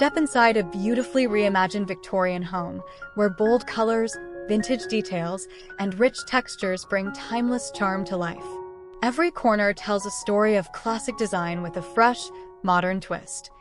Step inside a beautifully reimagined Victorian home, where bold colors, vintage details, and rich textures bring timeless charm to life. Every corner tells a story of classic design with a fresh, modern twist.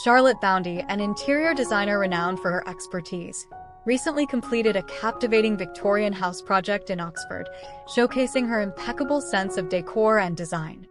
Charlotte Boundy, an interior designer renowned for her expertise, recently completed a captivating Victorian house project in Oxford, showcasing her impeccable sense of decor and design.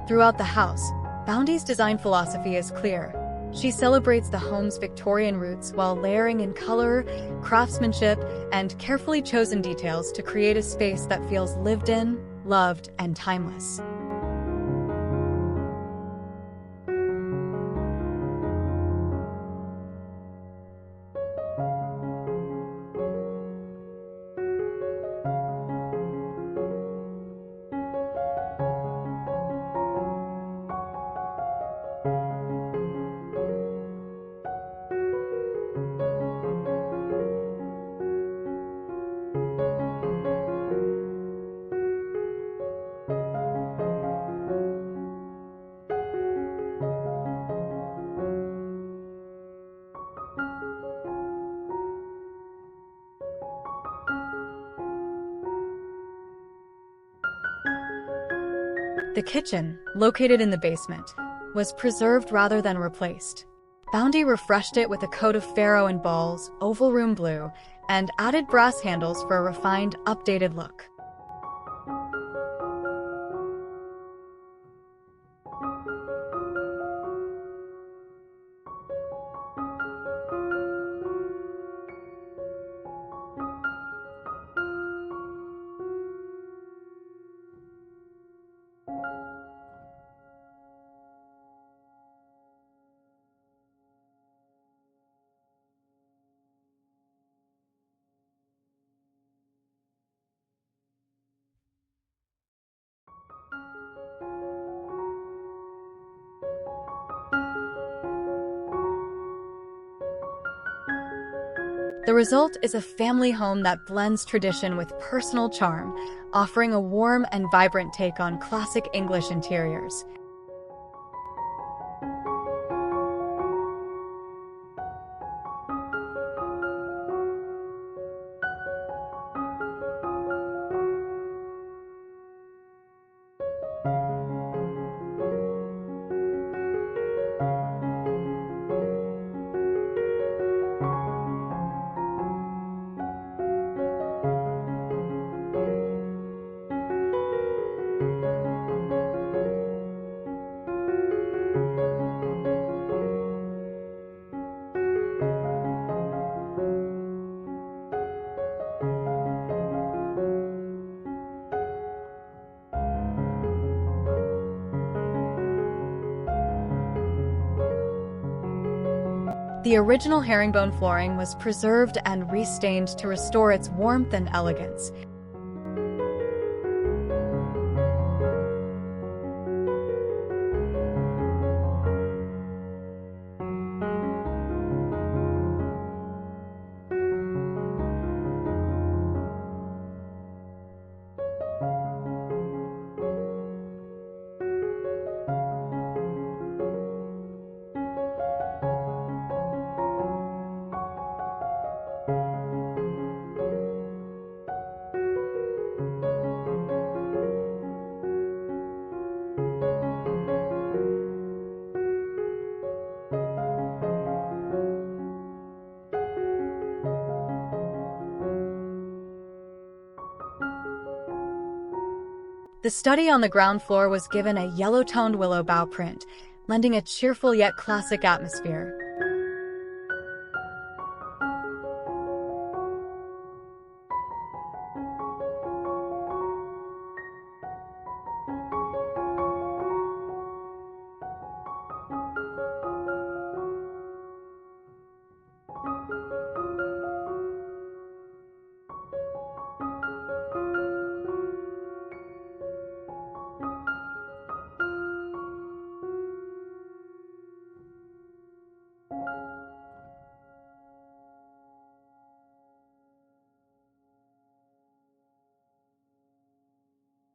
Throughout the house, Boundy's design philosophy is clear. She celebrates the home's Victorian roots while layering in color, craftsmanship, and carefully chosen details to create a space that feels lived in, loved, and timeless. The kitchen, located in the basement, was preserved rather than replaced. Boundy refreshed it with a coat of Faro and balls, oval room blue, and added brass handles for a refined, updated look. The result is a family home that blends tradition with personal charm, offering a warm and vibrant take on classic English interiors. The original herringbone flooring was preserved and restained to restore its warmth and elegance. The study on the ground floor was given a yellow-toned willow bough print, lending a cheerful yet classic atmosphere.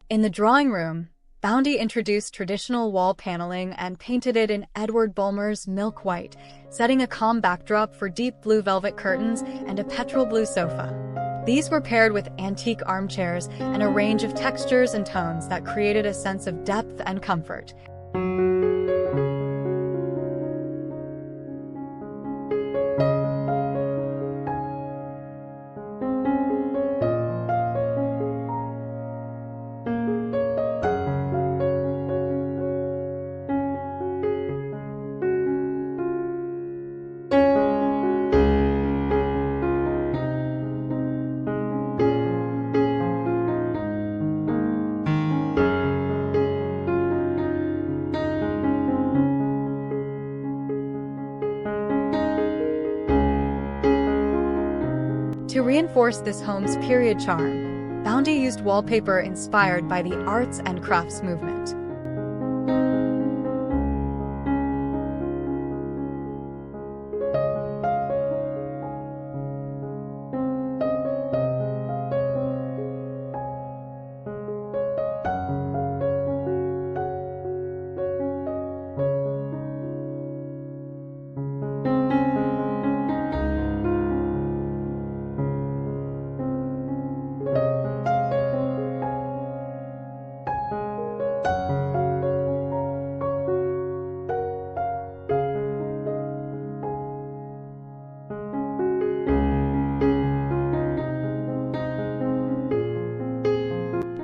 In the drawing room, Boundy introduced traditional wall paneling and painted it in Edward Bulmer's milk white, setting a calm backdrop for deep blue velvet curtains and a petrol blue sofa. These were paired with antique armchairs and a range of textures and tones that created a sense of depth and comfort. To reinforce this home's period charm, Boundy used wallpaper inspired by the arts and crafts movement.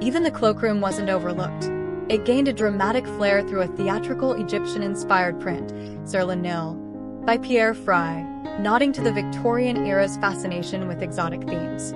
Even the cloakroom wasn't overlooked. It gained a dramatic flair through a theatrical Egyptian-inspired print, Sur le Nil, by Pierre Fry, nodding to the Victorian era's fascination with exotic themes.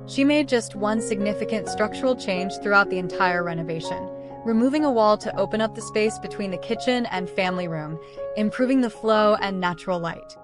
She made just one significant structural change throughout the entire renovation, removing a wall to open up the space between the kitchen and family room, improving the flow and natural light.